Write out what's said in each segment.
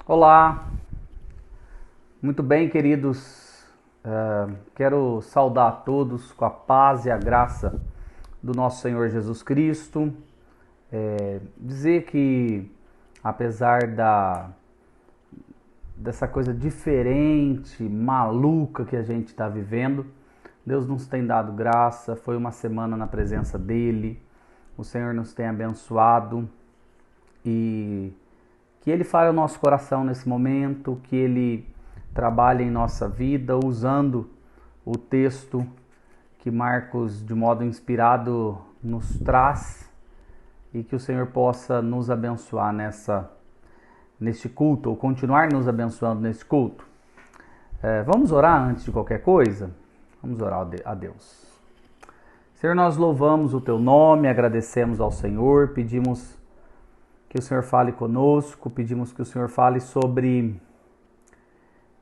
Olá, muito bem, queridos. Quero saudar a todos com a paz e a graça do nosso Senhor Jesus Cristo. Dizer que, apesar dessa coisa diferente, maluca que a gente está vivendo, Deus nos tem dado graça. Foi uma semana na presença dEle, o Senhor nos tem abençoado e que Ele fale ao nosso coração nesse momento, que Ele trabalhe em nossa vida usando o texto que Marcos, de modo inspirado, nos traz e que o Senhor possa nos abençoar neste culto, ou continuar nos abençoando neste culto. Vamos orar antes de qualquer coisa? Vamos orar a Deus. Senhor, nós louvamos o Teu nome, agradecemos ao Senhor, pedimos que o Senhor fale conosco, pedimos que o Senhor fale sobre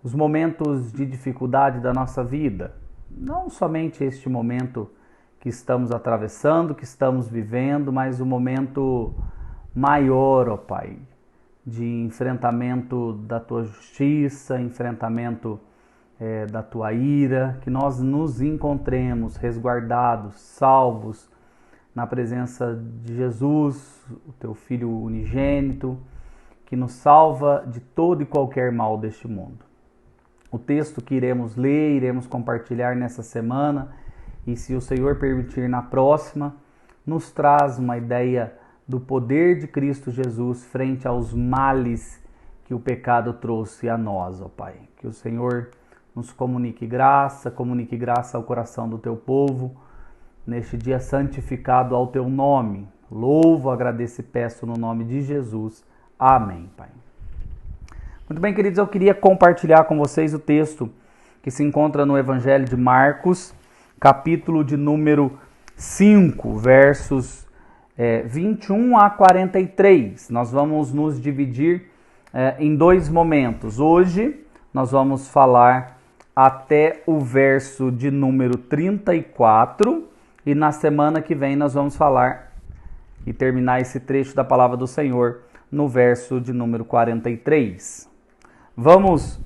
os momentos de dificuldade da nossa vida. Não somente este momento que estamos atravessando, que estamos vivendo, mas o momento maior, ó Pai, de enfrentamento da Tua justiça, enfrentamento da Tua ira, que nós nos encontremos resguardados, salvos, na presença de Jesus, o Teu Filho unigênito, que nos salva de todo e qualquer mal deste mundo. O texto que iremos ler, iremos compartilhar nessa semana, e se o Senhor permitir na próxima, nos traz uma ideia do poder de Cristo Jesus frente aos males que o pecado trouxe a nós, ó Pai. Que o Senhor nos comunique graça ao coração do Teu povo, neste dia santificado ao Teu nome. Louvo, agradeço e peço no nome de Jesus. Amém, Pai. Muito bem, queridos, eu queria compartilhar com vocês o texto que se encontra no Evangelho de Marcos, capítulo de número 5, versos 21 a 43. Nós vamos nos dividir em dois momentos. Hoje nós vamos falar até o verso de número 34, e na semana que vem nós vamos falar e terminar esse trecho da palavra do Senhor no verso de número 43. Vamos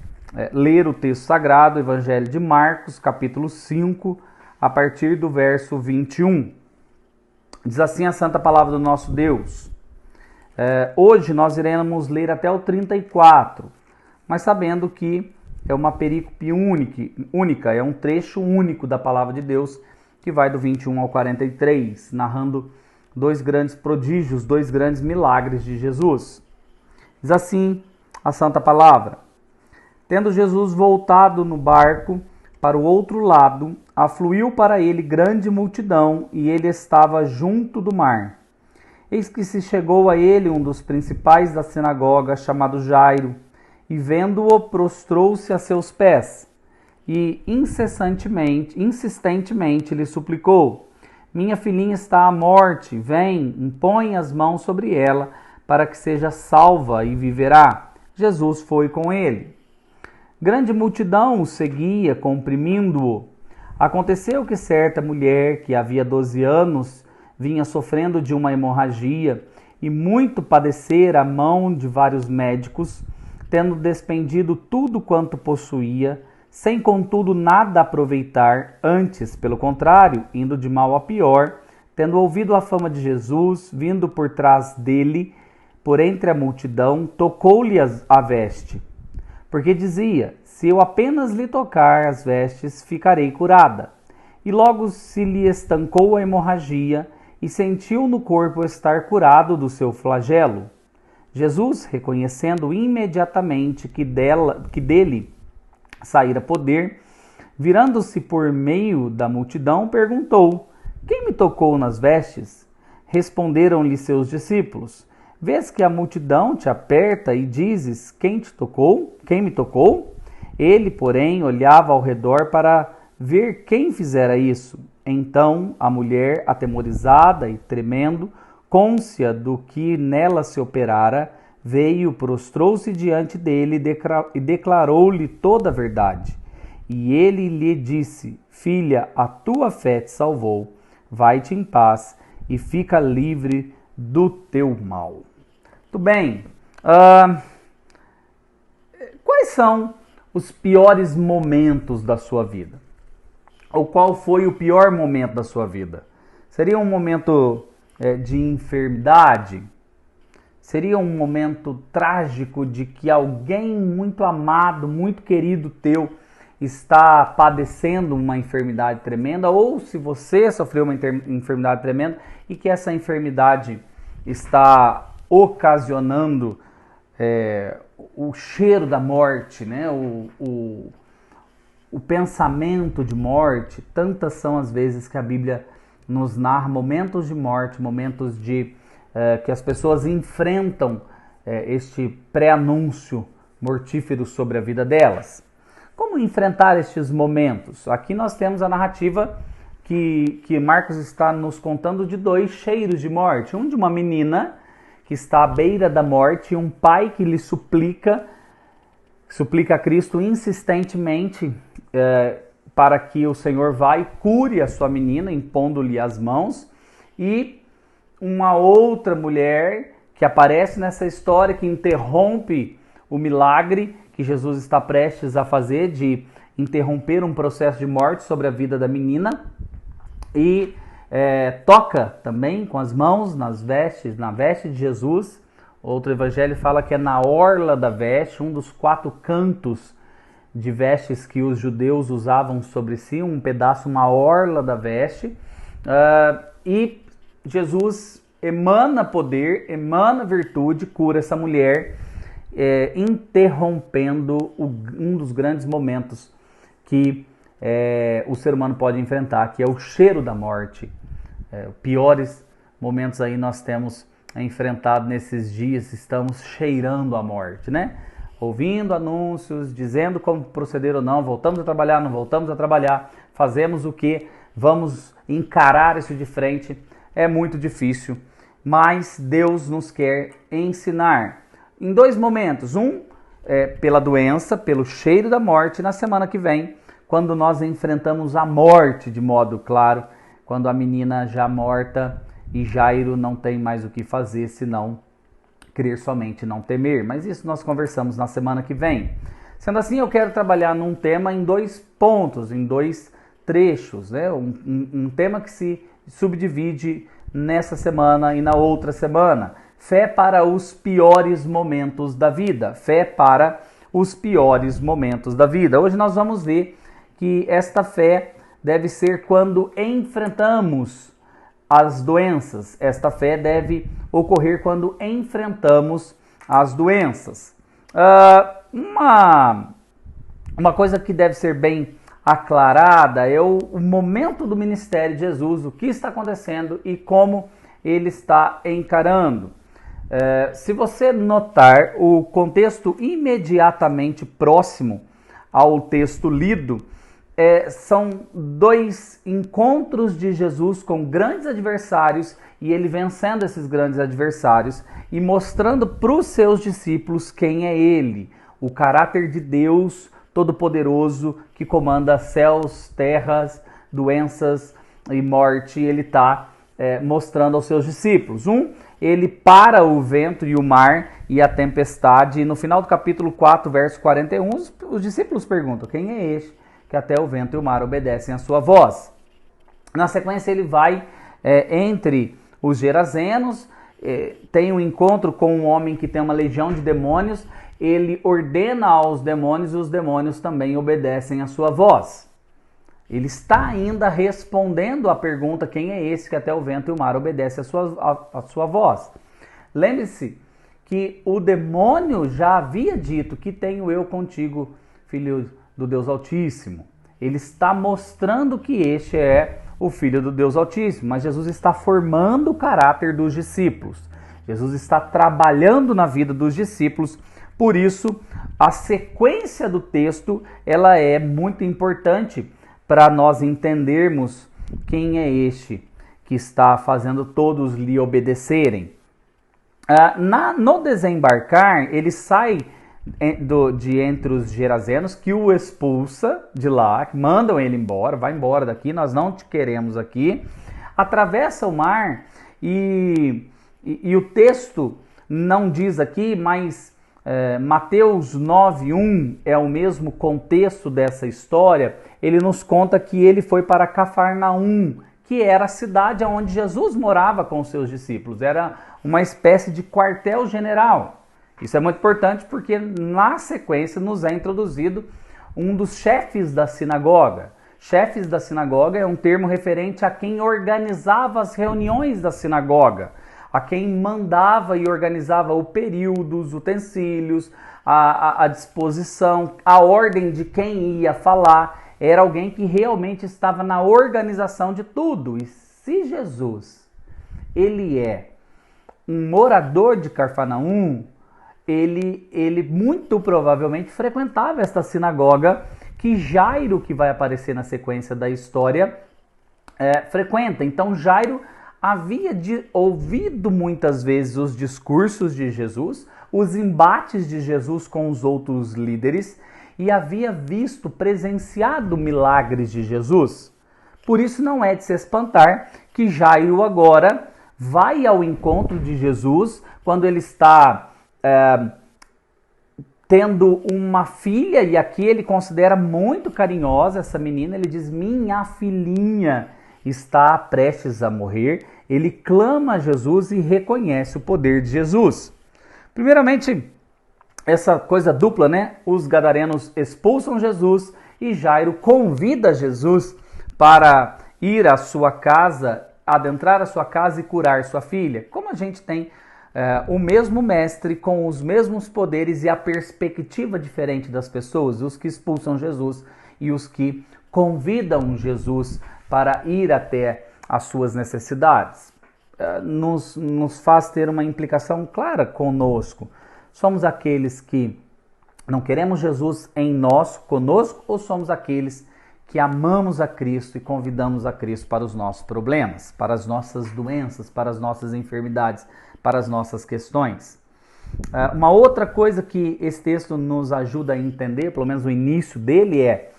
ler o texto sagrado, Evangelho de Marcos, capítulo 5, a partir do verso 21. Diz assim a santa palavra do nosso Deus. Hoje nós iremos ler até o 34, mas sabendo que é uma perícope única, é um trecho único da palavra de Deus, que vai do 21 ao 43, narrando dois grandes prodígios, dois grandes milagres de Jesus. Diz assim a santa palavra: Tendo Jesus voltado no barco para o outro lado, afluiu para ele grande multidão, e ele estava junto do mar. Eis que se chegou a ele um dos principais da sinagoga, chamado Jairo, e vendo-o, prostrou-se a seus pés, e insistentemente lhe suplicou: Minha filhinha está à morte, vem, impõe as mãos sobre ela, para que seja salva e viverá. Jesus foi com ele. Grande multidão o seguia, comprimindo-o. Aconteceu que certa mulher, que havia 12 anos, vinha sofrendo de uma hemorragia, e muito padecera a mão de vários médicos, tendo despendido tudo quanto possuía, sem contudo nada aproveitar, antes, pelo contrário, indo de mal a pior, tendo ouvido a fama de Jesus, vindo por trás dele, por entre a multidão, tocou-lhe a veste, porque dizia: se eu apenas lhe tocar as vestes, ficarei curada. E logo se lhe estancou a hemorragia, e sentiu no corpo estar curado do seu flagelo. Jesus, reconhecendo imediatamente que dele saíra poder, virando-se por meio da multidão, perguntou: Quem me tocou nas vestes? Responderam-lhe seus discípulos: Vês que a multidão te aperta e dizes: Quem te tocou? Quem me tocou? Ele, porém, olhava ao redor para ver quem fizera isso. Então a mulher, atemorizada e tremendo, cônscia do que nela se operara, veio, prostrou-se diante dele e declarou-lhe toda a verdade. E ele lhe disse: Filha, a tua fé te salvou. Vai-te em paz e fica livre do teu mal. Muito bem. quais são os piores momentos da sua vida? Ou qual foi o pior momento da sua vida? Seria um momento de enfermidade? Seria um momento trágico de que alguém muito amado, muito querido teu está padecendo uma enfermidade tremenda? Ou se você sofreu uma enfermidade tremenda e que essa enfermidade está ocasionando o cheiro da morte, né? o pensamento de morte. Tantas são as vezes que a Bíblia nos narra momentos de morte, momentos de que as pessoas enfrentam este pré-anúncio mortífero sobre a vida delas. Como enfrentar estes momentos? Aqui nós temos a narrativa que Marcos está nos contando de dois cheiros de morte. Um de uma menina que está à beira da morte e um pai que lhe suplica a Cristo insistentemente para que o Senhor vá e cure a sua menina, impondo-lhe as mãos. E uma outra mulher que aparece nessa história, que interrompe o milagre que Jesus está prestes a fazer, de interromper um processo de morte sobre a vida da menina, e toca também com as mãos na veste de Jesus. Outro evangelho fala que é na orla da veste, um dos 4 cantos de vestes que os judeus usavam sobre si, um pedaço, uma orla da veste, e Jesus emana poder, emana virtude, cura essa mulher, interrompendo um dos grandes momentos que o ser humano pode enfrentar, que é o cheiro da morte. Piores momentos aí nós temos enfrentado nesses dias, estamos cheirando a morte, né? Ouvindo anúncios, dizendo como proceder ou não, voltamos a trabalhar, não voltamos a trabalhar, fazemos o que, vamos encarar isso de frente. É muito difícil, mas Deus nos quer ensinar em 2 momentos. Um, pela doença, pelo cheiro da morte, na semana que vem, quando nós enfrentamos a morte de modo claro, quando a menina já morta e Jairo não tem mais o que fazer senão crer somente, não temer. Mas isso nós conversamos na semana que vem. Sendo assim, eu quero trabalhar num tema em 2 pontos, em 2 trechos, né? Um tema que se subdivide nessa semana e na outra semana. Fé para os piores momentos da vida. Fé para os piores momentos da vida. Hoje nós vamos ver que esta fé deve ser quando enfrentamos as doenças. Esta fé deve ocorrer quando enfrentamos as doenças. Uma coisa que deve ser bem aclarada é o momento do ministério de Jesus, o que está acontecendo e como ele está encarando. Se você notar o contexto imediatamente próximo ao texto lido, são 2 encontros de Jesus com grandes adversários e ele vencendo esses grandes adversários e mostrando para os seus discípulos quem é ele, o caráter de Deus Todo-Poderoso que comanda céus, terras, doenças e morte. Ele está mostrando aos seus discípulos. Ele para o vento e o mar e a tempestade, e no final do capítulo 4, verso 41, os discípulos perguntam: quem é este que até o vento e o mar obedecem à sua voz? Na sequência ele vai entre os Gerazenos, tem um encontro com um homem que tem uma legião de demônios, ele ordena aos demônios e os demônios também obedecem à sua voz. Ele está ainda respondendo à pergunta: quem é esse que até o vento e o mar obedecem à sua voz? Lembre-se que o demônio já havia dito: que tenho eu contigo, filho do Deus Altíssimo. Ele está mostrando que este é o Filho do Deus Altíssimo, mas Jesus está formando o caráter dos discípulos. Jesus está trabalhando na vida dos discípulos, por isso a sequência do texto ela é muito importante para nós entendermos quem é este que está fazendo todos lhe obedecerem. No desembarcar, ele sai de entre os Gerazenos, que o expulsa de lá, que mandam ele embora, vai embora daqui, nós não te queremos aqui. Atravessa o mar e o texto não diz aqui, mas Mateus 9:1 é o mesmo contexto dessa história. Ele nos conta que ele foi para Cafarnaum, que era a cidade onde Jesus morava com os seus discípulos. Era uma espécie de quartel-general. Isso é muito importante porque na sequência nos é introduzido um dos chefes da sinagoga. Chefes da sinagoga é um termo referente a quem organizava as reuniões da sinagoga, a quem mandava e organizava o período, os utensílios, a disposição, a ordem de quem ia falar. Era alguém que realmente estava na organização de tudo. E se Jesus, ele é um morador de Cafarnaum, ele muito provavelmente frequentava esta sinagoga que Jairo, que vai aparecer na sequência da história, frequenta. Então Jairo havia ouvido muitas vezes os discursos de Jesus, os embates de Jesus com os outros líderes e havia presenciado milagres de Jesus. Por isso não é de se espantar que Jairo agora vai ao encontro de Jesus quando ele está tendo uma filha, e aqui ele considera muito carinhosa essa menina. Ele diz: minha filhinha está prestes a morrer. Ele clama a Jesus e reconhece o poder de Jesus. Primeiramente, essa coisa dupla, né? Os gadarenos expulsam Jesus e Jairo convida Jesus para ir à sua casa, adentrar a sua casa e curar sua filha. Como a gente tem o mesmo mestre com os mesmos poderes e a perspectiva diferente das pessoas, os que expulsam Jesus e os que convidam Jesus para ir até as suas necessidades, nos faz ter uma implicação clara conosco. Somos aqueles que não queremos Jesus em nós, conosco, ou somos aqueles que amamos a Cristo e convidamos a Cristo para os nossos problemas, para as nossas doenças, para as nossas enfermidades, para as nossas questões? Uma outra coisa que esse texto nos ajuda a entender, pelo menos o início dele, é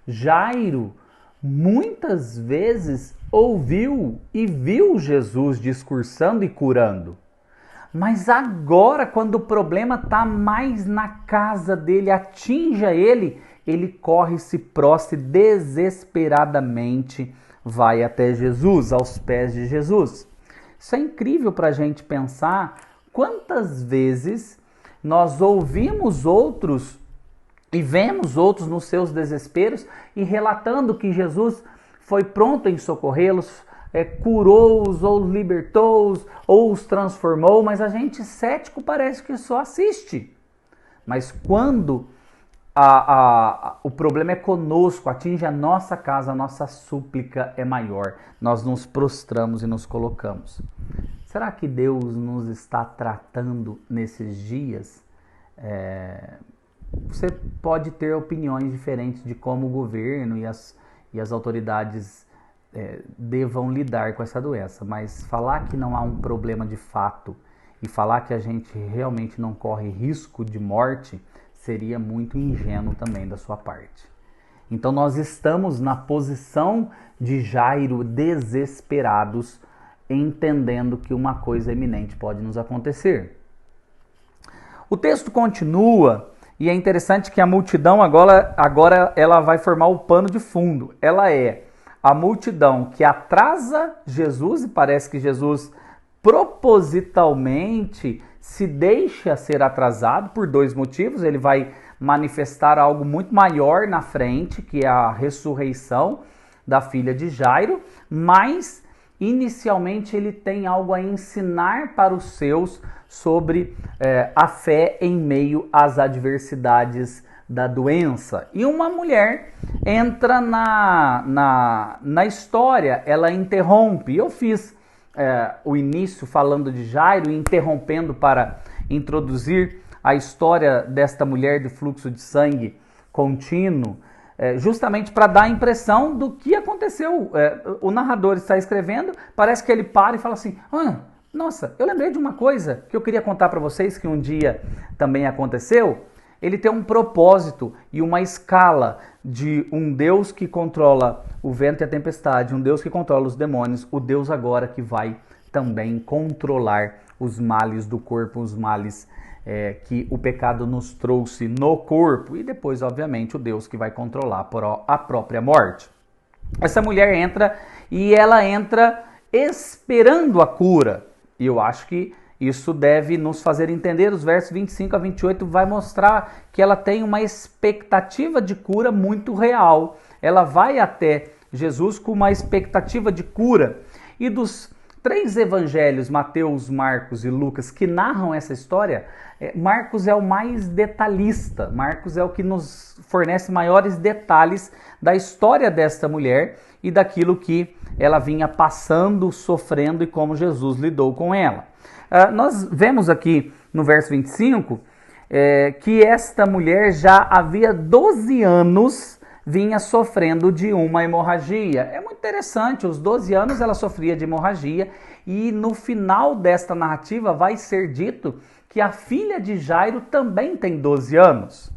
Jairo muitas vezes ouviu e viu Jesus discursando e curando. Mas agora, quando o problema está mais na casa dele, atinge ele, ele corre, se prostra desesperadamente, vai até Jesus, aos pés de Jesus. Isso é incrível para a gente pensar quantas vezes nós ouvimos outros e vemos outros nos seus desesperos e relatando que Jesus foi pronto em socorrê-los, curou-os ou libertou-os ou os transformou, mas a gente cético parece que só assiste. Mas quando o problema é conosco, atinge a nossa casa, a nossa súplica é maior. Nós nos prostramos e nos colocamos. Será que Deus nos está tratando nesses dias? Você pode ter opiniões diferentes de como o governo e as autoridades devam lidar com essa doença, mas falar que não há um problema de fato e falar que a gente realmente não corre risco de morte seria muito ingênuo também da sua parte. Então nós estamos na posição de Jairo, desesperados, entendendo que uma coisa iminente pode nos acontecer. O texto continua e é interessante que a multidão agora ela vai formar o pano de fundo. Ela é a multidão que atrasa Jesus, e parece que Jesus propositalmente se deixa ser atrasado por dois motivos. Ele vai manifestar algo muito maior na frente, que é a ressurreição da filha de Jairo, mas inicialmente ele tem algo a ensinar para os seus sobre a fé em meio às adversidades da doença. E uma mulher entra na história, ela interrompe. Eu fiz o início falando de Jairo, interrompendo para introduzir a história desta mulher de fluxo de sangue contínuo, justamente para dar a impressão do que aconteceu. O narrador está escrevendo, parece que ele para e fala assim: nossa, eu lembrei de uma coisa que eu queria contar para vocês, que um dia também aconteceu. Ele tem um propósito e uma escala de um Deus que controla o vento e a tempestade, um Deus que controla os demônios, o Deus agora que vai também controlar os males do corpo, os males que o pecado nos trouxe no corpo, e depois, obviamente, o Deus que vai controlar a própria morte. Essa mulher entra e ela entra esperando a cura. E eu acho que isso deve nos fazer entender. Os versos 25 a 28 vai mostrar que ela tem uma expectativa de cura muito real. Ela vai até Jesus com uma expectativa de cura. E dos 3 evangelhos, Mateus, Marcos e Lucas, que narram essa história, Marcos é o mais detalhista. Marcos é o que nos fornece maiores detalhes da história desta mulher e daquilo que ela vinha passando, sofrendo e como Jesus lidou com ela. Nós vemos aqui no verso 25 que esta mulher já havia 12 anos vinha sofrendo de uma hemorragia. É muito interessante, aos 12 anos ela sofria de hemorragia e no final desta narrativa vai ser dito que a filha de Jairo também tem 12 anos.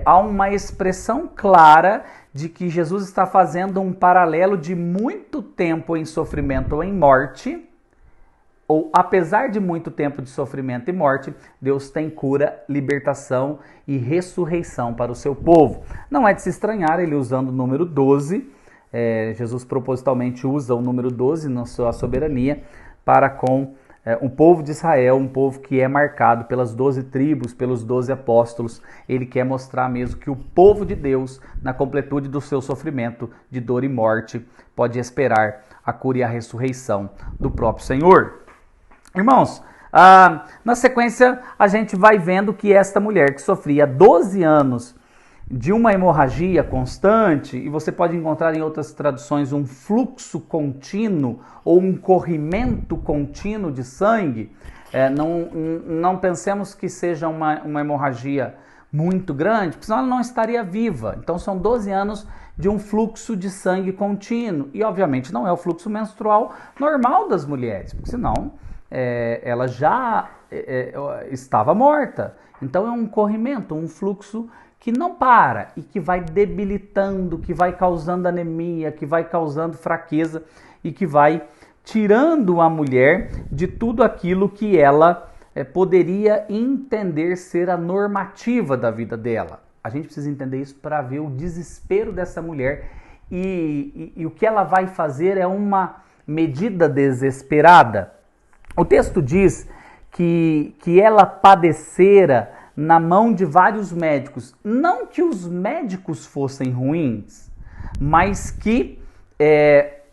Há uma expressão clara de que Jesus está fazendo um paralelo de muito tempo em sofrimento ou em morte, ou apesar de muito tempo de sofrimento e morte, Deus tem cura, libertação e ressurreição para o seu povo. Não é de se estranhar ele usando o número 12, Jesus propositalmente usa o número 12 na sua soberania para com um povo de Israel, um povo que é marcado pelas 12 tribos, pelos 12 apóstolos. Ele quer mostrar mesmo que o povo de Deus, na completude do seu sofrimento de dor e morte, pode esperar a cura e a ressurreição do próprio Senhor. Irmãos, na sequência a gente vai vendo que esta mulher que sofria 12 anos de uma hemorragia constante, e você pode encontrar em outras traduções um fluxo contínuo ou um corrimento contínuo de sangue, não pensemos que seja uma hemorragia muito grande, porque senão ela não estaria viva. Então são 12 anos de um fluxo de sangue contínuo, e obviamente não é o fluxo menstrual normal das mulheres, porque senão ela já estava morta. Então é um corrimento, um fluxo que não para e que vai debilitando, que vai causando anemia, que vai causando fraqueza e que vai tirando a mulher de tudo aquilo que ela poderia entender ser a normativa da vida dela. A gente precisa entender isso para ver o desespero dessa mulher e o que ela vai fazer é uma medida desesperada. O texto diz que ela padecera na mão de vários médicos. Não que os médicos fossem ruins, mas que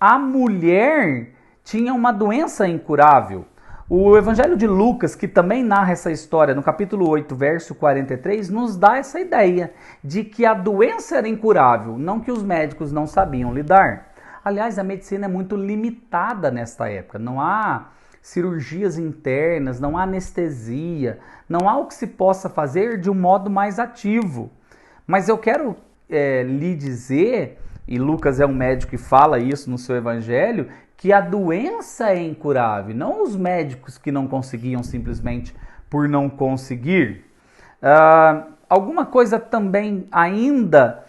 a mulher tinha uma doença incurável. O Evangelho de Lucas, que também narra essa história, no capítulo 8, verso 43, nos dá essa ideia de que a doença era incurável, não que os médicos não sabiam lidar. Aliás, a medicina é muito limitada nesta época. Não há cirurgias internas, não há anestesia, não há o que se possa fazer de um modo mais ativo. Mas eu quero lhe dizer, e Lucas é um médico que fala isso no seu evangelho, que a doença é incurável, não os médicos que não conseguiam simplesmente por não conseguir. Alguma coisa também ainda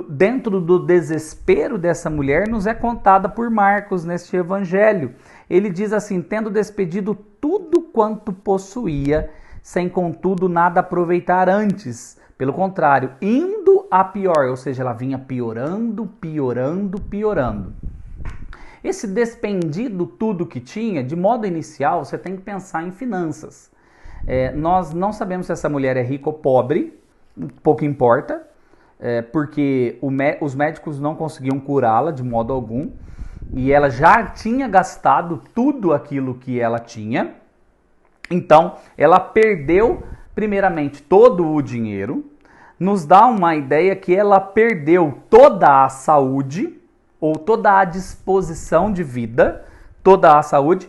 dentro do desespero dessa mulher nos é contada por Marcos neste evangelho. Ele diz assim: tendo despedido tudo quanto possuía, sem contudo nada aproveitar antes. Pelo contrário, indo a pior, ou seja, ela vinha piorando, piorando, piorando. Esse despendido tudo que tinha, de modo inicial, você tem que pensar em finanças. Nós não sabemos se essa mulher é rica ou pobre, pouco importa, porque os médicos não conseguiam curá-la de modo algum. E ela já tinha gastado tudo aquilo que ela tinha. Então, ela perdeu, primeiramente, todo o dinheiro. Nos dá uma ideia que ela perdeu toda a saúde, ou toda a disposição de vida, toda a saúde.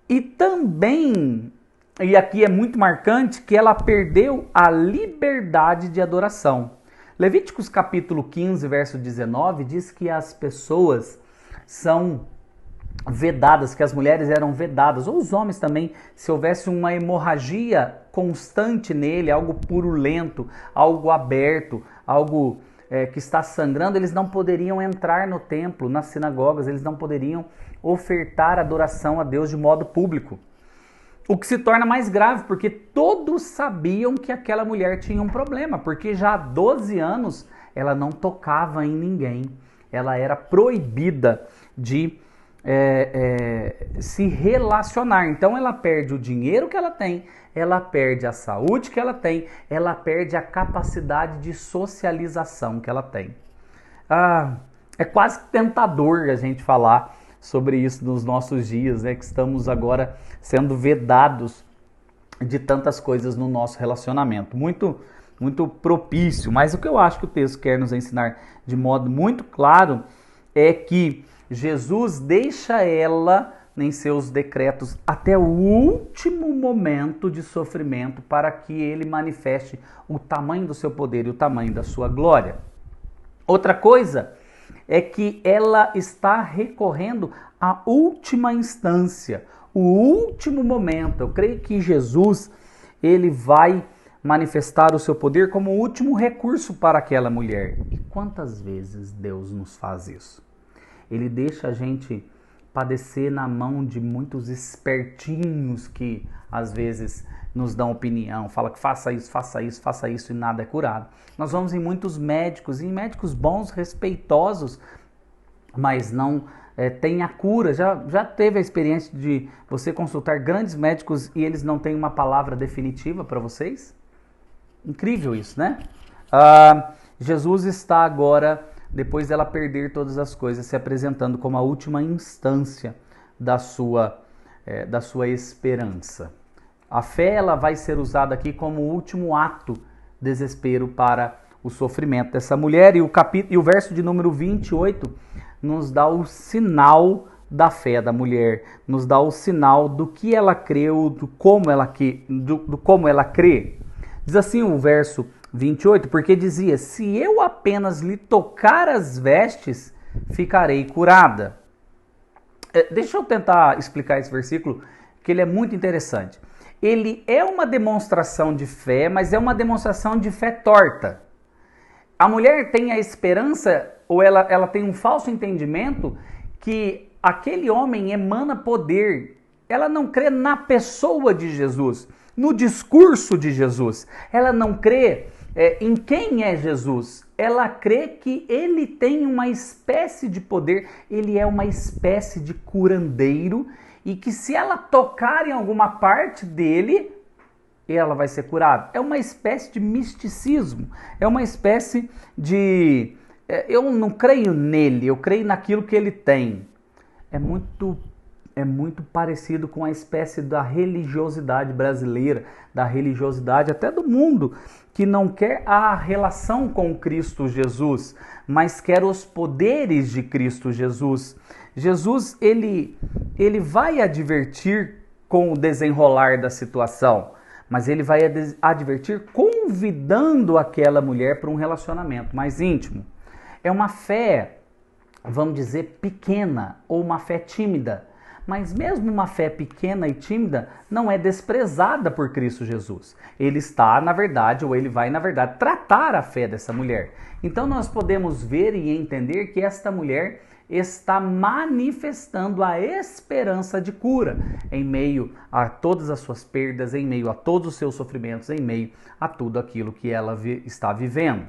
E também, e aqui é muito marcante, que ela perdeu a liberdade de adoração. Levíticos capítulo 15, verso 19, diz que as pessoas são vedadas, que as mulheres eram vedadas, ou os homens também, se houvesse uma hemorragia constante nele, algo purulento, algo aberto, algo que está sangrando, eles não poderiam entrar no templo, nas sinagogas, eles não poderiam ofertar adoração a Deus de modo público. O que se torna mais grave, porque todos sabiam que aquela mulher tinha um problema, porque já há 12 anos ela não tocava em ninguém. Ela era proibida de se relacionar. Então ela perde o dinheiro que ela tem, ela perde a saúde que ela tem, ela perde a capacidade de socialização que ela tem. É quase tentador a gente falar sobre isso nos nossos dias, né? Que estamos agora sendo vedados de tantas coisas no nosso relacionamento. Muito, muito propício. Mas o que eu acho que o texto quer nos ensinar de modo muito claro é que Jesus deixa ela em seus decretos até o último momento de sofrimento para que ele manifeste o tamanho do seu poder e o tamanho da sua glória. Outra coisa é que ela está recorrendo à última instância, o último momento. Eu creio que Jesus, ele vai manifestar o seu poder como o último recurso para aquela mulher. E quantas vezes Deus nos faz isso? Ele deixa a gente padecer na mão de muitos espertinhos que às vezes nos dão opinião, fala que faça isso e nada é curado. Nós vamos em muitos médicos, em médicos bons, respeitosos, mas não tem a cura. Já teve a experiência de você consultar grandes médicos e eles não têm uma palavra definitiva para vocês? Incrível isso, né? Jesus está agora, depois dela perder todas as coisas, se apresentando como a última instância da sua esperança. A fé, ela vai ser usada aqui como o último ato desespero para o sofrimento dessa mulher. E o verso de número 28 nos dá o sinal da fé da mulher, nos dá o sinal do que ela creu, do como ela crê. Diz assim o verso 28, porque dizia: se eu apenas lhe tocar as vestes, ficarei curada. Deixa eu tentar explicar esse versículo, que ele é muito interessante. Ele é uma demonstração de fé, mas é uma demonstração de fé torta. A mulher tem a esperança, ou ela tem um falso entendimento, que aquele homem emana poder. Ela não crê na pessoa de Jesus, no discurso de Jesus. Ela não crê em quem é Jesus. Ela crê que ele tem uma espécie de poder, ele é uma espécie de curandeiro, e que se ela tocar em alguma parte dele, ela vai ser curada. É uma espécie de misticismo, é uma espécie de... eu não creio nele, eu creio naquilo que ele tem. É muito parecido com a espécie da religiosidade brasileira, da religiosidade até do mundo, que não quer a relação com Cristo Jesus, mas quer os poderes de Cristo Jesus. Jesus, ele vai advertir com o desenrolar da situação, mas ele vai advertir convidando aquela mulher para um relacionamento mais íntimo. É uma fé, vamos dizer, pequena ou uma fé tímida. Mas mesmo uma fé pequena e tímida não é desprezada por Cristo Jesus. Ele está, na verdade, ou ele vai, na verdade, tratar a fé dessa mulher. Então nós podemos ver e entender que esta mulher está manifestando a esperança de cura em meio a todas as suas perdas, em meio a todos os seus sofrimentos, em meio a tudo aquilo que ela está vivendo.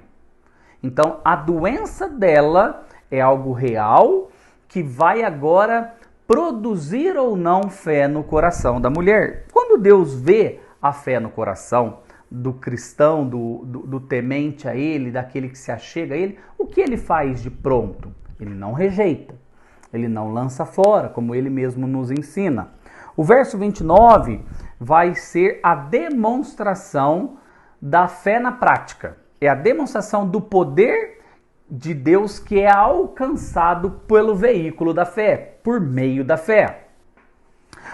Então a doença dela é algo real que vai agora produzir ou não fé no coração da mulher. Quando Deus vê a fé no coração do cristão, do temente a ele, daquele que se achega a ele, o que ele faz de pronto? Ele não rejeita, ele não lança fora, como ele mesmo nos ensina. O verso 29 vai ser a demonstração da fé na prática. É a demonstração do poder de Deus que é alcançado pelo veículo da fé, por meio da fé.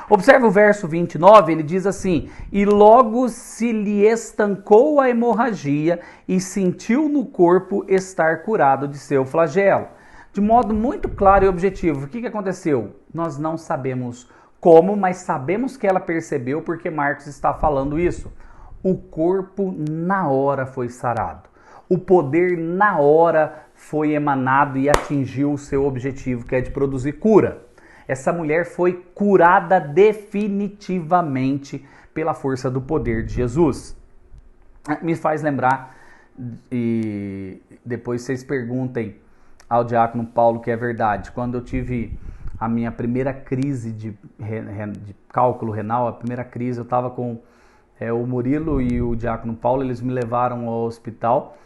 Observe o verso 29, ele diz assim: e logo se lhe estancou a hemorragia e sentiu no corpo estar curado de seu flagelo. De modo muito claro e objetivo, o que aconteceu? Nós não sabemos como, mas sabemos que ela percebeu porque Marcos está falando isso. O corpo na hora foi sarado. O poder na hora foi emanado e atingiu o seu objetivo, que é de produzir cura. Essa mulher foi curada definitivamente pela força do poder de Jesus. Me faz lembrar, e depois vocês perguntem ao diácono Paulo, que é verdade, quando eu tive a minha primeira crise de cálculo renal, a primeira crise, eu estava com o Murilo e o diácono Paulo, eles me levaram ao hospital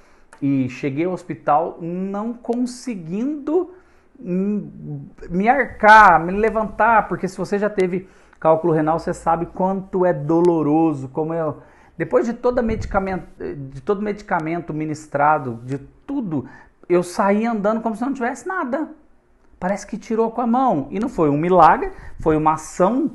e cheguei ao hospital não conseguindo me arcar, me levantar, porque se você já teve cálculo renal, você sabe quanto é doloroso, como é. Depois de todo medicamento ministrado, de tudo, eu saí andando como se não tivesse nada. Parece que tirou com a mão. E não foi um milagre, foi uma ação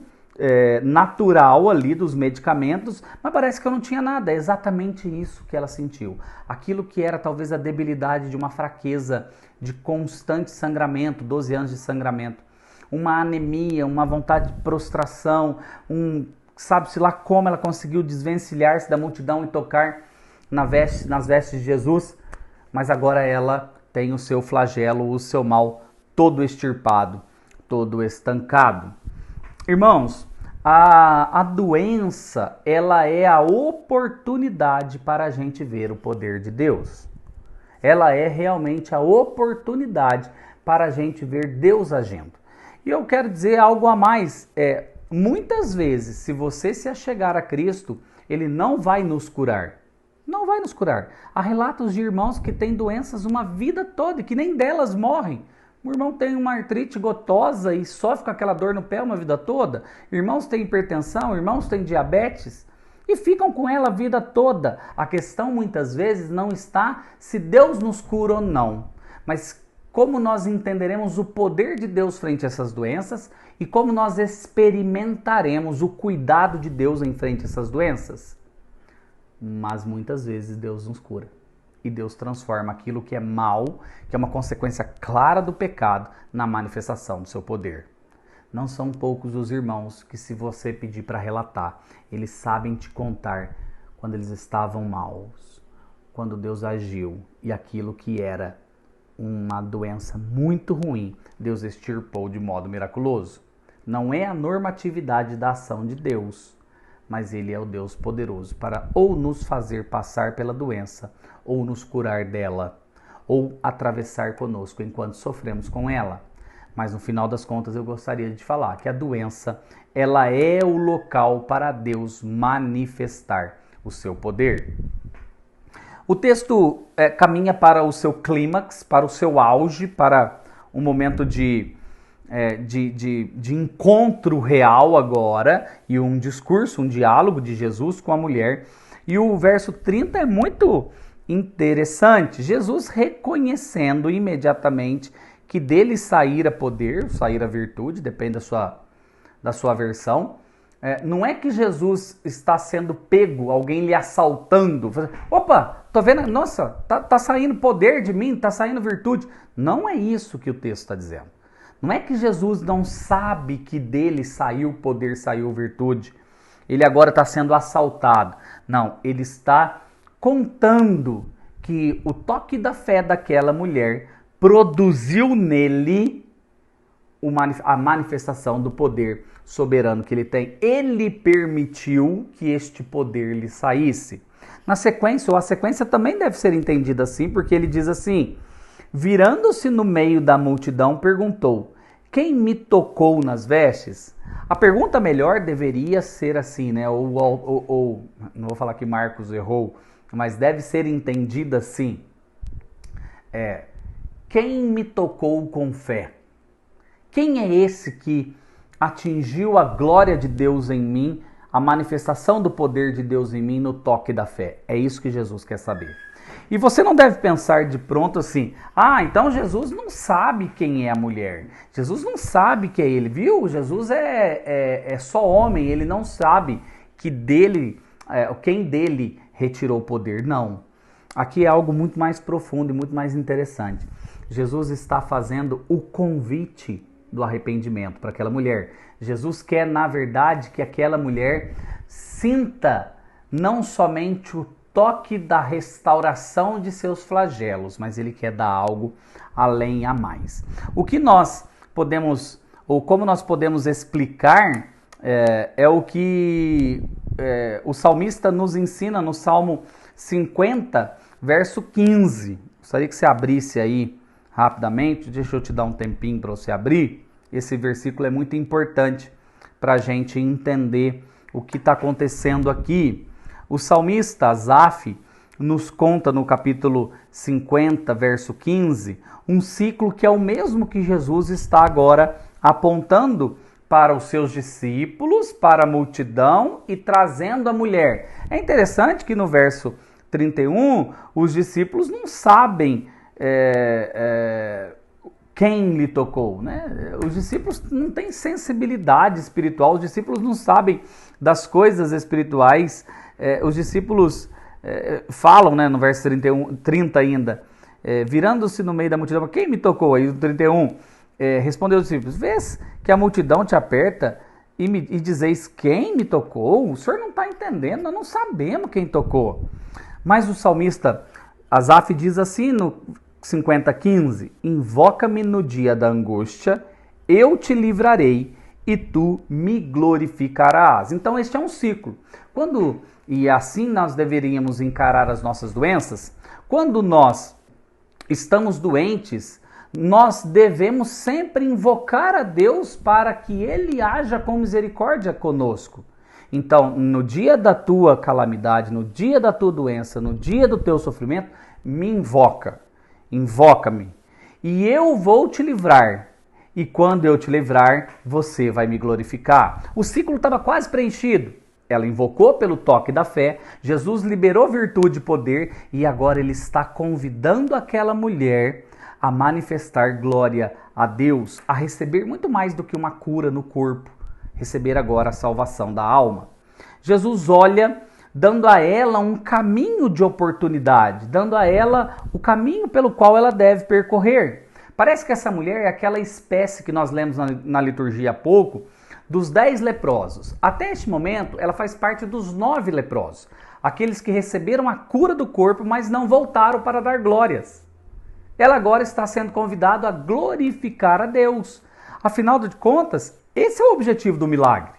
natural ali dos medicamentos, mas parece que eu não tinha nada. É exatamente isso que ela sentiu. Aquilo que era talvez a debilidade de uma fraqueza, de constante sangramento, 12 anos de sangramento, uma anemia, uma vontade de prostração, sabe-se lá como ela conseguiu desvencilhar-se da multidão e tocar nas vestes de Jesus, mas agora ela tem o seu flagelo, o seu mal todo extirpado, todo estancado. Irmãos, a doença, ela é a oportunidade para a gente ver o poder de Deus. Ela é realmente a oportunidade para a gente ver Deus agindo. E eu quero dizer algo a mais. Muitas vezes, se você se achegar a Cristo, Ele não vai nos curar. Não vai nos curar. Há relatos de irmãos que têm doenças uma vida toda e que nem delas morrem. O irmão tem uma artrite gotosa e sofre com aquela dor no pé uma vida toda. Irmãos têm hipertensão, irmãos têm diabetes e ficam com ela a vida toda. A questão muitas vezes não está se Deus nos cura ou não, mas como nós entenderemos o poder de Deus frente a essas doenças e como nós experimentaremos o cuidado de Deus em frente a essas doenças. Mas muitas vezes Deus nos cura. E Deus transforma aquilo que é mal, que é uma consequência clara do pecado, na manifestação do seu poder. Não são poucos os irmãos que, se você pedir para relatar, eles sabem te contar quando eles estavam maus, quando Deus agiu e aquilo que era uma doença muito ruim, Deus extirpou de modo miraculoso. Não é a normatividade da ação de Deus, mas Ele é o Deus poderoso para ou nos fazer passar pela doença, ou nos curar dela, ou atravessar conosco enquanto sofremos com ela. Mas no final das contas eu gostaria de falar que a doença, ela é o local para Deus manifestar o seu poder. O texto caminha para o seu clímax, para o seu auge, para um momento de encontro real agora, e um discurso, um diálogo de Jesus com a mulher. E o verso 30 é muito interessante. Jesus reconhecendo imediatamente que dele saíra poder, saíra virtude, depende da sua versão. Não é que Jesus está sendo pego, alguém lhe assaltando. Opa, tô vendo, nossa, tá saindo poder de mim, tá saindo virtude. Não é isso que o texto está dizendo. Não é que Jesus não sabe que dele saiu poder, saiu virtude. Ele agora está sendo assaltado. Não, ele está contando que o toque da fé daquela mulher produziu nele a manifestação do poder soberano que ele tem. Ele permitiu que este poder lhe saísse. Na sequência, ou a sequência também deve ser entendida assim, porque ele diz assim: virando-se no meio da multidão, perguntou: quem me tocou nas vestes? A pergunta melhor deveria ser assim, né? Ou não vou falar que Marcos errou, mas deve ser entendida assim. Quem me tocou com fé? Quem é esse que atingiu a glória de Deus em mim, a manifestação do poder de Deus em mim no toque da fé? É isso que Jesus quer saber. E você não deve pensar de pronto assim: então Jesus não sabe quem é a mulher. Jesus não sabe que é ele, viu? Jesus é só homem, ele não sabe que quem dele retirou o poder. Não. Aqui é algo muito mais profundo e muito mais interessante. Jesus está fazendo o convite do arrependimento para aquela mulher. Jesus quer, na verdade, que aquela mulher sinta não somente o toque da restauração de seus flagelos, mas ele quer dar algo além a mais. O que nós podemos ou como nós podemos explicar, é o que o salmista nos ensina no Salmo 50, verso 15. Gostaria que você abrisse aí rapidamente, deixa eu te dar um tempinho para você abrir. Esse versículo é muito importante para a gente entender o que está acontecendo aqui. O salmista Asaf nos conta no capítulo 50, verso 15, um ciclo que é o mesmo que Jesus está agora apontando para os seus discípulos, para a multidão e trazendo a mulher. É interessante que no verso 31, os discípulos não sabem quem lhe tocou, né? Os discípulos não têm sensibilidade espiritual, os discípulos não sabem das coisas espirituais. Os discípulos falam, né, no verso 30 ainda, virando-se no meio da multidão, quem me tocou? Aí no 31, respondeu os discípulos, vês que a multidão te aperta e dizeis, quem me tocou? O senhor não está entendendo, nós não sabemos quem tocou. Mas o salmista Asaf diz assim no 50:15, invoca-me no dia da angústia, eu te livrarei e tu me glorificarás. Então este é um ciclo. E assim nós deveríamos encarar as nossas doenças. Quando nós estamos doentes, nós devemos sempre invocar a Deus para que Ele haja com misericórdia conosco. Então, no dia da tua calamidade, no dia da tua doença, no dia do teu sofrimento, me invoca-me, e eu vou te livrar. E quando eu te livrar, você vai me glorificar. O ciclo estava quase preenchido. Ela invocou pelo toque da fé, Jesus liberou virtude e poder, e agora ele está convidando aquela mulher a manifestar glória a Deus, a receber muito mais do que uma cura no corpo, receber agora a salvação da alma. Jesus olha, dando a ela um caminho de oportunidade, dando a ela o caminho pelo qual ela deve percorrer. Parece que essa mulher é aquela espécie que nós lemos na liturgia há pouco, dos 10 leprosos. Até este momento, ela faz parte dos 9 leprosos, aqueles que receberam a cura do corpo, mas não voltaram para dar glórias. Ela agora está sendo convidada a glorificar a Deus. Afinal de contas, esse é o objetivo do milagre.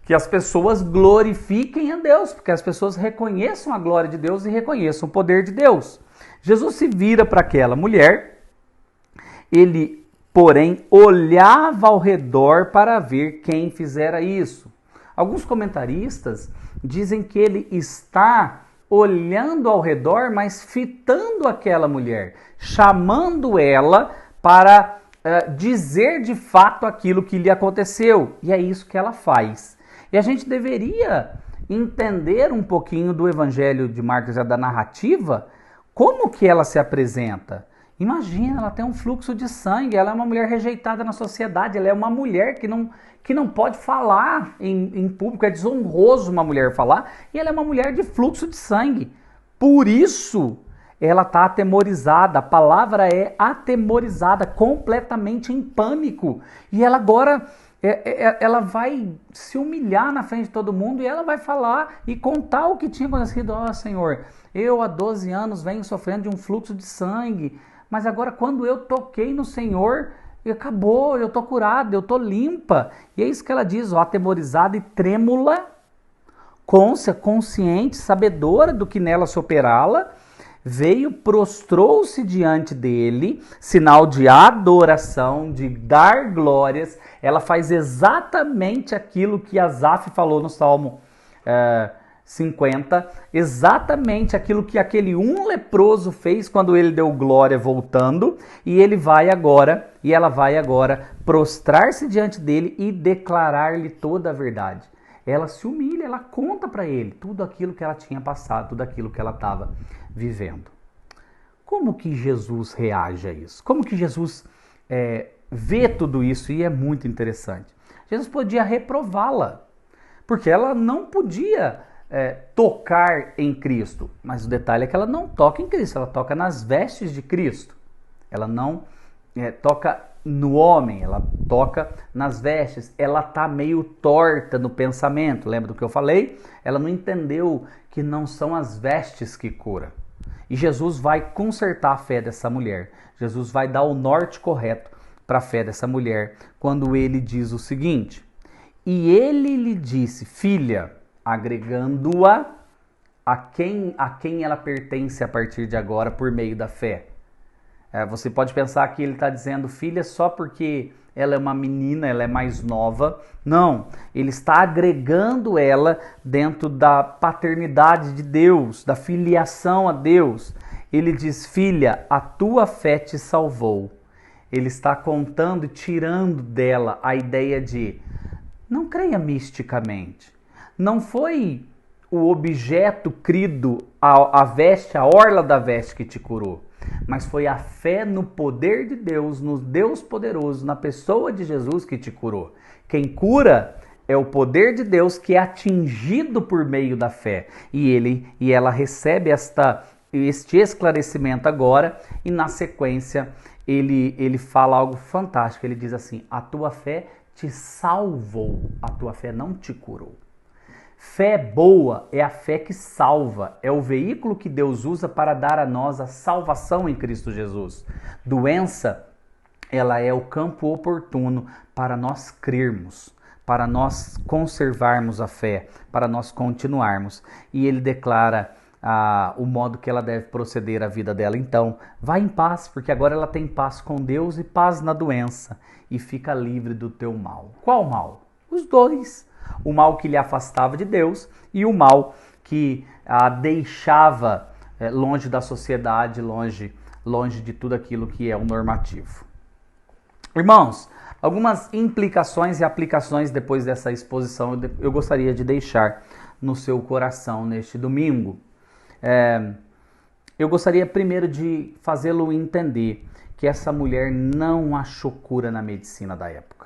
Que as pessoas glorifiquem a Deus, porque as pessoas reconheçam a glória de Deus e reconheçam o poder de Deus. Jesus se vira para aquela mulher, ele, porém, olhava ao redor para ver quem fizera isso. Alguns comentaristas dizem que ele está olhando ao redor, mas fitando aquela mulher, chamando ela para dizer de fato aquilo que lhe aconteceu. E é isso que ela faz. E a gente deveria entender um pouquinho do Evangelho de Marcos, da narrativa, como que ela se apresenta. Imagina, ela tem um fluxo de sangue, ela é uma mulher rejeitada na sociedade, ela é uma mulher que não pode falar em público, é desonroso uma mulher falar, e ela é uma mulher de fluxo de sangue. Por isso, ela está atemorizada, a palavra é atemorizada, completamente em pânico. E ela agora, ela vai se humilhar na frente de todo mundo e ela vai falar e contar o que tinha acontecido. Ó, Senhor, eu há 12 anos venho sofrendo de um fluxo de sangue, mas agora quando eu toquei no Senhor, acabou, eu estou curada, eu estou limpa. E é isso que ela diz, ó, atemorizada e trêmula, consciente, sabedora do que nela se operá-la, veio, prostrou-se diante dele, sinal de adoração, de dar glórias. Ela faz exatamente aquilo que Asaf falou no Salmo 50, exatamente aquilo que aquele leproso fez quando ele deu glória voltando, e ela vai agora prostrar-se diante dele e declarar-lhe toda a verdade. Ela se humilha, ela conta para ele tudo aquilo que ela tinha passado, tudo aquilo que ela estava vivendo. Como que Jesus reage a isso? Como que Jesus vê tudo isso? E é muito interessante. Jesus podia reprová-la, porque ela não podia tocar em Cristo. Mas o detalhe é que ela não toca em Cristo, ela toca nas vestes de Cristo. Ela não toca no homem, ela toca nas vestes. Ela está meio torta no pensamento. Lembra do que eu falei? Ela não entendeu que não são as vestes que curam. E Jesus vai consertar a fé dessa mulher. Jesus vai dar o norte correto para a fé dessa mulher quando ele diz o seguinte: e ele lhe disse, filha, agregando-a a quem ela pertence a partir de agora por meio da fé. Você pode pensar que ele está dizendo filha só porque ela é uma menina, ela é mais nova. Não, ele está agregando ela dentro da paternidade de Deus, da filiação a Deus. Ele diz, filha, a tua fé te salvou. Ele está contando e tirando dela a ideia de não creia misticamente. Não foi o objeto crido, a veste, a orla da veste que te curou, mas foi a fé no poder de Deus, no Deus poderoso, na pessoa de Jesus que te curou. Quem cura é o poder de Deus que é atingido por meio da fé. E ela recebe este esclarecimento agora e na sequência ele fala algo fantástico. Ele diz assim, a tua fé te salvou, a tua fé não te curou. Fé boa é a fé que salva, é o veículo que Deus usa para dar a nós a salvação em Cristo Jesus. Doença, ela é o campo oportuno para nós crermos, para nós conservarmos a fé, para nós continuarmos. E ele declara o modo que ela deve proceder a vida dela. Então, vá em paz, porque agora ela tem paz com Deus e paz na doença, e fica livre do teu mal. Qual mal? Os dois. O mal que lhe afastava de Deus e o mal que a deixava longe da sociedade, longe de tudo aquilo que é o normativo. Irmãos, algumas implicações e aplicações depois dessa exposição eu gostaria de deixar no seu coração neste domingo. Eu gostaria primeiro de fazê-lo entender que essa mulher não achou cura na medicina da época.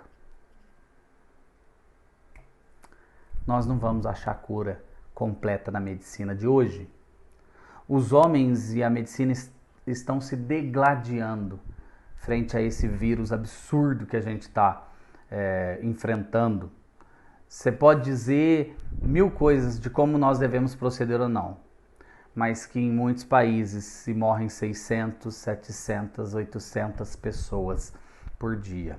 Nós não vamos achar cura completa na medicina de hoje. Os homens e a medicina estão se degladiando frente a esse vírus absurdo que a gente está enfrentando. Você pode dizer mil coisas de como nós devemos proceder ou não, mas que em muitos países se morrem 600, 700, 800 pessoas por dia.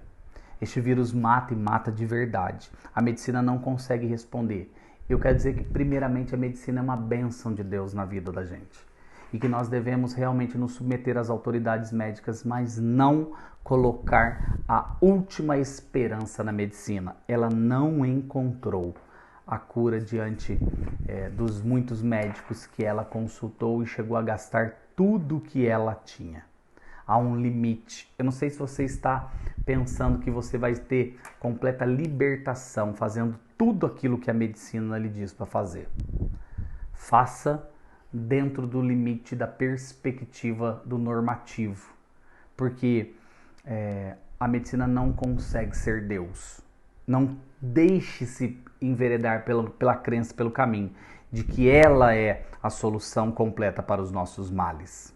Este vírus mata e mata de verdade. A medicina não consegue responder. Eu quero dizer que, primeiramente, a medicina é uma bênção de Deus na vida da gente. E que nós devemos realmente nos submeter às autoridades médicas, mas não colocar a última esperança na medicina. Ela não encontrou a cura diante dos muitos médicos que ela consultou e chegou a gastar tudo que ela tinha. Há um limite. Eu não sei se você está pensando que você vai ter completa libertação fazendo tudo aquilo que a medicina lhe diz para fazer. Faça dentro do limite da perspectiva do normativo, porque a medicina não consegue ser Deus. Não deixe-se enveredar pela crença, pelo caminho de que ela é a solução completa para os nossos males.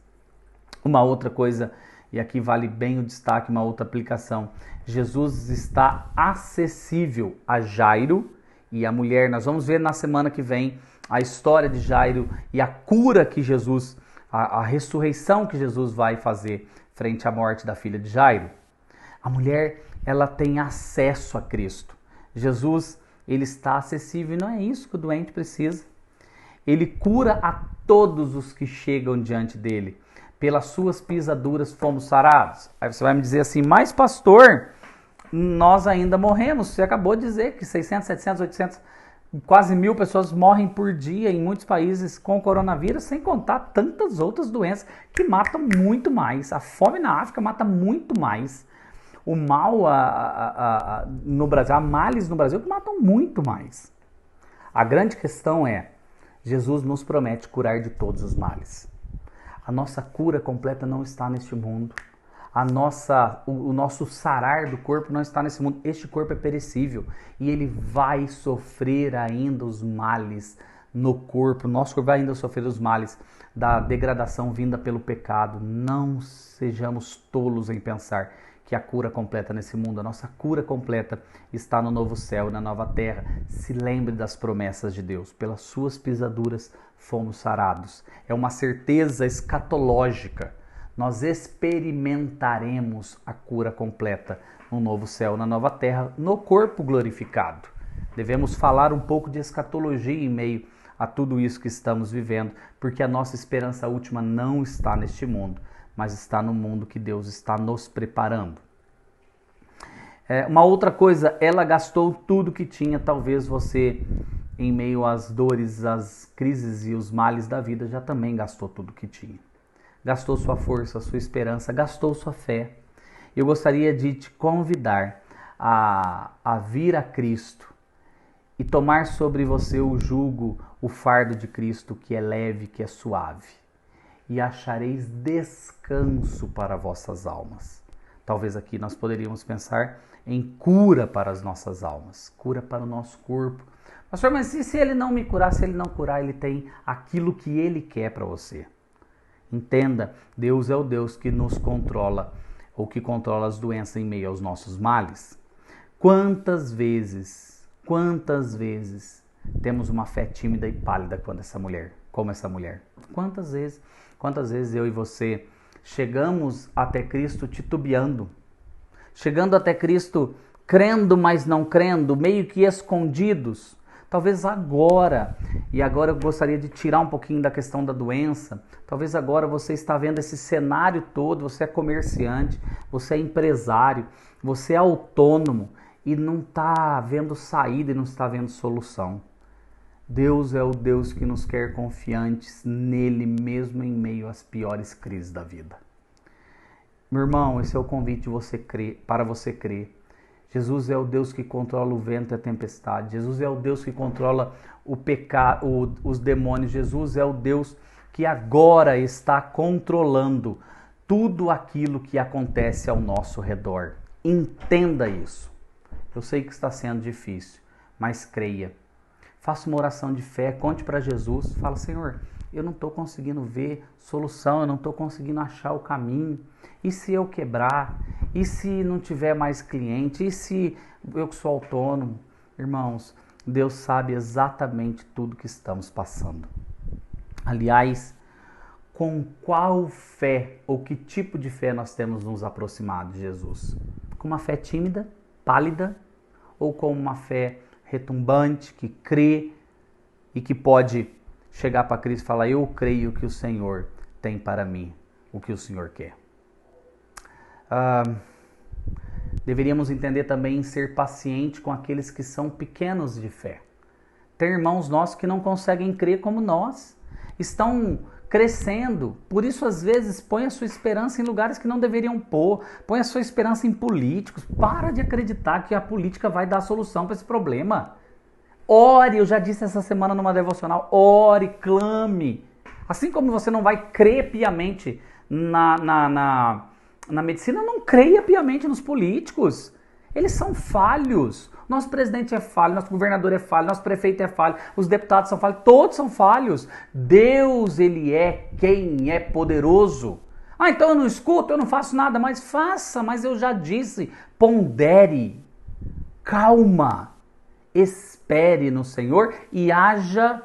Uma outra coisa, e aqui vale bem o destaque, uma outra aplicação. Jesus está acessível a Jairo e a mulher. Nós vamos ver na semana que vem a história de Jairo e a cura que Jesus, a ressurreição que Jesus vai fazer frente à morte da filha de Jairo. A mulher, ela tem acesso a Cristo. Jesus, ele está acessível e não é isso que o doente precisa. Ele cura a todos os que chegam diante dele. Pelas suas pisaduras fomos sarados. Aí você vai me dizer assim, mas pastor, nós ainda morremos. Você acabou de dizer que 600, 700, 800, quase 1.000 pessoas morrem por dia em muitos países com coronavírus, sem contar tantas outras doenças que matam muito mais. A fome na África mata muito mais. O mal no Brasil, há males no Brasil que matam muito mais. A grande questão é, Jesus nos promete curar de todos os males. A nossa cura completa não está neste mundo. O nosso sarar do corpo não está nesse mundo. Este corpo é perecível e ele vai sofrer ainda os males no corpo. Nosso corpo vai ainda sofrer os males da degradação vinda pelo pecado. Não sejamos tolos em pensar que a cura completa nesse mundo, a nossa cura completa está no novo céu e na nova terra. Se lembre das promessas de Deus. Pelas suas pisaduras fomos sarados. É uma certeza escatológica. nós experimentaremos a cura completa no novo céu, na nova terra, no corpo glorificado. Devemos falar um pouco de escatologia em meio a tudo isso que estamos vivendo, porque a nossa esperança última não está neste mundo, mas está no mundo que Deus está nos preparando. Uma outra coisa, ela gastou tudo que tinha. Talvez você, em meio às dores, às crises e os males da vida, já também gastou tudo que tinha. Gastou sua força, sua esperança, gastou sua fé. Eu gostaria de te convidar a vir a Cristo e tomar sobre você o jugo, o fardo de Cristo, que é leve, que é suave. E achareis descanso para vossas almas. Talvez aqui nós poderíamos pensar em cura para as nossas almas, cura para o nosso corpo. Pastor, mas e se ele não me curar, se ele não curar, ele tem aquilo que ele quer para você. Entenda, Deus é o Deus que nos controla, ou que controla as doenças em meio aos nossos males. Quantas vezes temos uma fé tímida e pálida como essa mulher? Quantas vezes eu e você chegamos até Cristo titubeando, chegando até Cristo crendo, mas não crendo, meio que escondidos. Talvez agora eu gostaria de tirar um pouquinho da questão da doença. Talvez agora você está vendo esse cenário todo, você é comerciante, você é empresário, você é autônomo e não está vendo saída e não está vendo solução. Deus é o Deus que nos quer confiantes nele mesmo em meio às piores crises da vida. Meu irmão, esse é o convite para você crer. Jesus é o Deus que controla o vento e a tempestade. Jesus é o Deus que controla o pecado, os demônios. Jesus é o Deus que agora está controlando tudo aquilo que acontece ao nosso redor. Entenda isso. Eu sei que está sendo difícil, mas creia. Faça uma oração de fé, conte para Jesus. Fala, Senhor, eu não estou conseguindo ver solução, eu não estou conseguindo achar o caminho. E se eu quebrar? E se não tiver mais cliente? E se eu que sou autônomo? Irmãos, Deus sabe exatamente tudo que estamos passando. Aliás, com qual fé ou que tipo de fé nós temos nos aproximado de Jesus? Com uma fé tímida, pálida, ou com uma fé retumbante, que crê e que pode chegar para Cristo e falar, eu creio que o Senhor tem para mim o que o Senhor quer. Deveríamos entender também em ser paciente com aqueles que são pequenos de fé. Tem irmãos nossos que não conseguem crer como nós, estão crescendo, por isso às vezes põe a sua esperança em lugares que não deveriam pôr, põe a sua esperança em políticos. Para de acreditar que a política vai dar a solução para esse problema. Ore, eu já disse essa semana numa devocional, ore, clame. Assim como você não vai crer piamente na medicina, não creia piamente nos políticos. Eles são falhos. Nosso presidente é falho, nosso governador é falho, nosso prefeito é falho, os deputados são falhos, todos são falhos. Deus, ele é quem é poderoso. Então eu não escuto, eu não faço nada, mas faça, mas eu já disse, pondere, calma, espere no Senhor e haja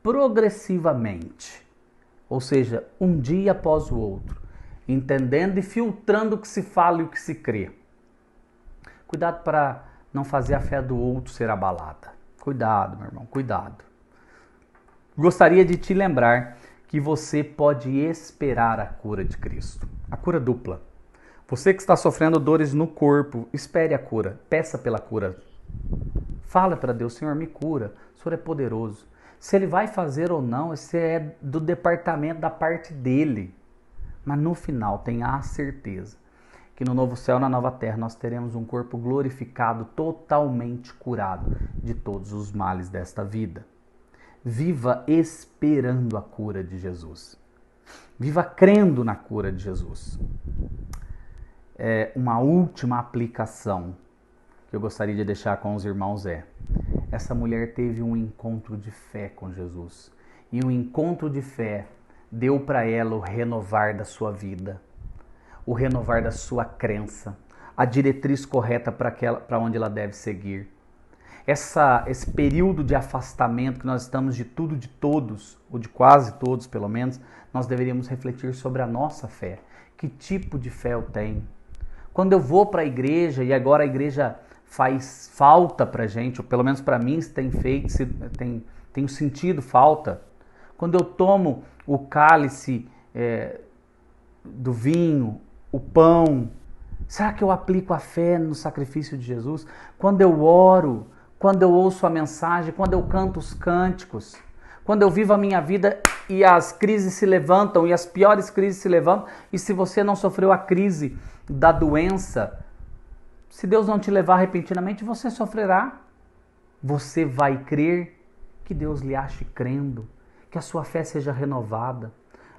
progressivamente. Ou seja, um dia após o outro, entendendo e filtrando o que se fala e o que se crê. Cuidado para não fazer a fé do outro ser abalada. Cuidado, meu irmão, cuidado. Gostaria de te lembrar que você pode esperar a cura de Cristo. A cura dupla. Você que está sofrendo dores no corpo, espere a cura. Peça pela cura. Fala para Deus, Senhor, me cura. O Senhor é poderoso. Se Ele vai fazer ou não, esse é do departamento da parte dEle. Mas no final, tenha a certeza que no novo céu, na nova terra, nós teremos um corpo glorificado, totalmente curado de todos os males desta vida. Viva esperando a cura de Jesus. Viva crendo na cura de Jesus. Uma última aplicação que eu gostaria de deixar com os irmãos essa mulher teve um encontro de fé com Jesus. E o encontro de fé deu para ela o renovar da sua vida, o renovar da sua crença, a diretriz correta para onde ela deve seguir. esse período de afastamento que nós estamos de tudo, de todos, ou de quase todos pelo menos, nós deveríamos refletir sobre a nossa fé. Que tipo de fé eu tenho? Quando eu vou para a igreja, e agora a igreja faz falta para a gente, ou pelo menos para mim tem sentido falta. Quando eu tomo o cálice do vinho, o pão, será que eu aplico a fé no sacrifício de Jesus? Quando eu oro, quando eu ouço a mensagem, quando eu canto os cânticos, quando eu vivo a minha vida e as crises se levantam, e as piores crises se levantam, e se você não sofreu a crise da doença, se Deus não te levar repentinamente, você sofrerá. Você vai crer, que Deus lhe ache crendo, que a sua fé seja renovada.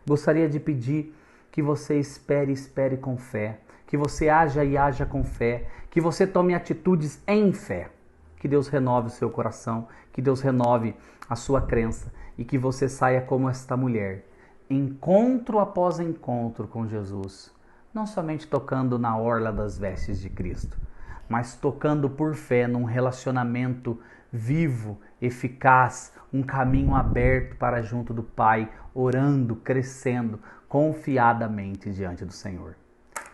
Gostaria de pedir que você espere com fé, que você haja e haja com fé, que você tome atitudes em fé. Que Deus renove o seu coração, que Deus renove a sua crença e que você saia como esta mulher, encontro após encontro com Jesus, não somente tocando na orla das vestes de Cristo, mas tocando por fé num relacionamento vivo, eficaz, um caminho aberto para junto do Pai, orando, crescendo confiadamente diante do Senhor.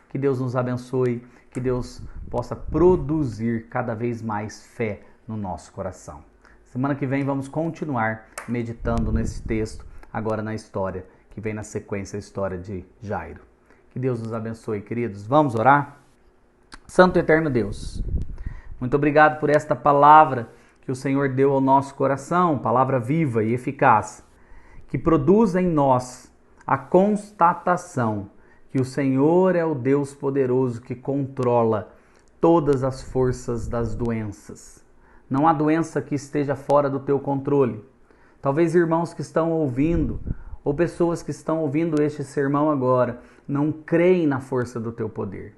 Que Deus nos abençoe, que Deus possa produzir cada vez mais fé no nosso coração. Semana que vem vamos continuar meditando nesse texto, agora na história que vem na sequência, a história de Jairo. Que Deus nos abençoe, queridos. Vamos orar? Santo e eterno Deus, muito obrigado por esta palavra que o Senhor deu ao nosso coração, palavra viva e eficaz, que produz em nós a constatação que o Senhor é o Deus poderoso que controla todas as forças das doenças. Não há doença que esteja fora do teu controle. Talvez irmãos que estão ouvindo, ou pessoas que estão ouvindo este sermão agora, não creem na força do teu poder.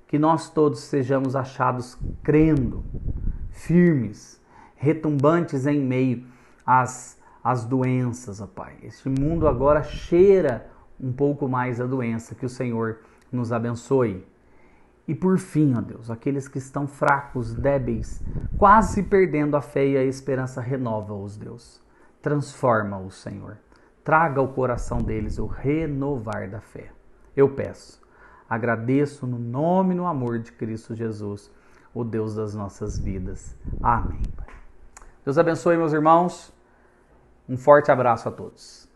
Que nós todos sejamos achados crendo, firmes, retumbantes em meio às doenças, ó Pai. Este mundo agora cheira um pouco mais a doença. Que o Senhor nos abençoe. E por fim, ó Deus, aqueles que estão fracos, débeis, quase perdendo a fé e a esperança, renova-os, Deus. Transforma-os, Senhor. Traga ao coração deles o renovar da fé. Eu peço, agradeço no nome e no amor de Cristo Jesus, o Deus das nossas vidas. Amém. Deus abençoe, meus irmãos. Um forte abraço a todos.